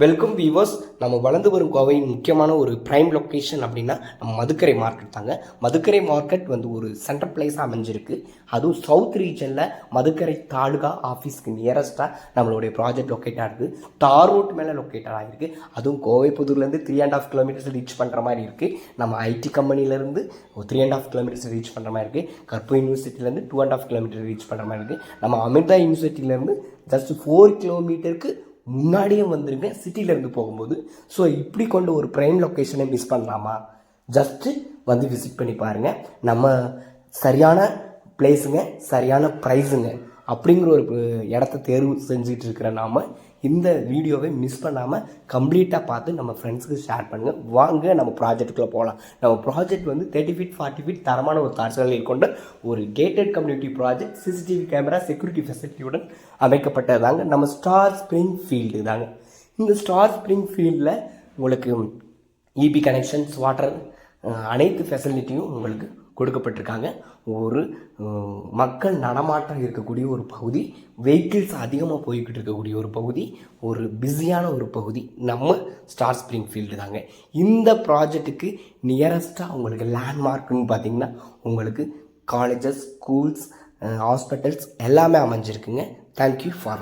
Welcome viewers. நம்ம வளர்ந்து வரும் கோவையின் முக்கியமான ஒரு ப்ரைம் லொக்கேஷன் அப்படின்னா நம்ம மதுக்கரை மார்க்கெட் தாங்க. மதுக்கரை மார்க்கெட் வந்து ஒரு சென்ட்ரல் பிளேஸாக அமைஞ்சிருக்கு. அதுவும் சவுத் ரீஜனில் மதுக்கரை தாலுகா ஆஃபீஸ்க்கு நியரஸ்ட்டாக நம்மளுடைய ப்ராஜெக்ட் லொக்கேட்டாக இருக்குது. தார் ரோட் மேலே லொக்கேட்டாக ஆகிருக்கு. அதுவும் கோவை புதூர்லேருந்து 3.5 கிலோமீட்டர்ஸ் ரீச் பண்ணுற மாதிரி இருக்குது. நம்ம ஐடி கம்பெனிலேருந்து 3.5 கிலோமீட்டர்ஸ் ரீச் பண்ணுற மாதிரி இருக்குது. கற்பூர் யூனிவர்சிட்டிலேருந்து 2.5 கிலோமீட்டர் ரீச் பண்ணுற மாதிரி இருக்குது. நம்ம அமிர்தா யூனிவர்சிட்டியிலேருந்து ஜஸ்ட் 4 கிலோமீட்டருக்கு முன்னாடியே வந்துருக்கேன் சிட்டியிலேருந்து போகும்போது. ஸோ இப்படி கொண்டு ஒரு ப்ரைம் லொக்கேஷனை மிஸ் பண்ணலாமா? ஜஸ்ட்டு வந்து விசிட் பண்ணி பாருங்கள். நம்ம சரியான பிளேஸுங்க, சரியான ப்ரைஸுங்க அப்படிங்கிற ஒரு இடத்த தேர்வு செஞ்சுட்டு இருக்கிற நாம் இந்த வீடியோவை மிஸ் பண்ணாமல் கம்ப்ளீட்டாக பார்த்து நம்ம ஃப்ரெண்ட்ஸுக்கு ஷேர் பண்ணுங்கள். வாங்க நம்ம ப்ராஜெக்ட்டுக்குள்ளே போகலாம். நம்ம ப்ராஜெக்ட் வந்து 30 ஃபீட் 40 ஃபீட் தரமான ஒரு காட்சிகளில் கொண்ட ஒரு gated community project. CCTV camera security ஃபெசிலிட்டியுடன் அமைக்கப்பட்டதாங்க. நம்ம ஸ்டார் ஸ்ப்ரிங் ஃபீல்டு தாங்க. இந்த ஸ்டார் ஸ்ப்ரிங் ஃபீல்டில் உங்களுக்கு இபி கனெக்ஷன்ஸ், வாட்டர், அனைத்து ஃபெசிலிட்டியும் உங்களுக்கு கொடுக்கப்பட்டிருக்காங்க. ஒரு மக்கள் நடமாட்டம் இருக்கக்கூடிய ஒரு பகுதி, வெஹிக்கிள்ஸ் அதிகமாக போய்கிட்டு இருக்கக்கூடிய ஒரு பகுதி, ஒரு பிஸியான ஒரு பகுதி நம்ம ஸ்டார் ஸ்ப்ரிங் ஃபீல்டு தாங்க. இந்த ப்ராஜெக்ட்டுக்கு நியரஸ்ட்டாக உங்களுக்கு லேண்ட்மார்க்குன்னு பார்த்தீங்கன்னா உங்களுக்கு காலேஜஸ், ஸ்கூல்ஸ், ஹாஸ்பிட்டல்ஸ் எல்லாமே அமைஞ்சிருக்குங்க. Thank you for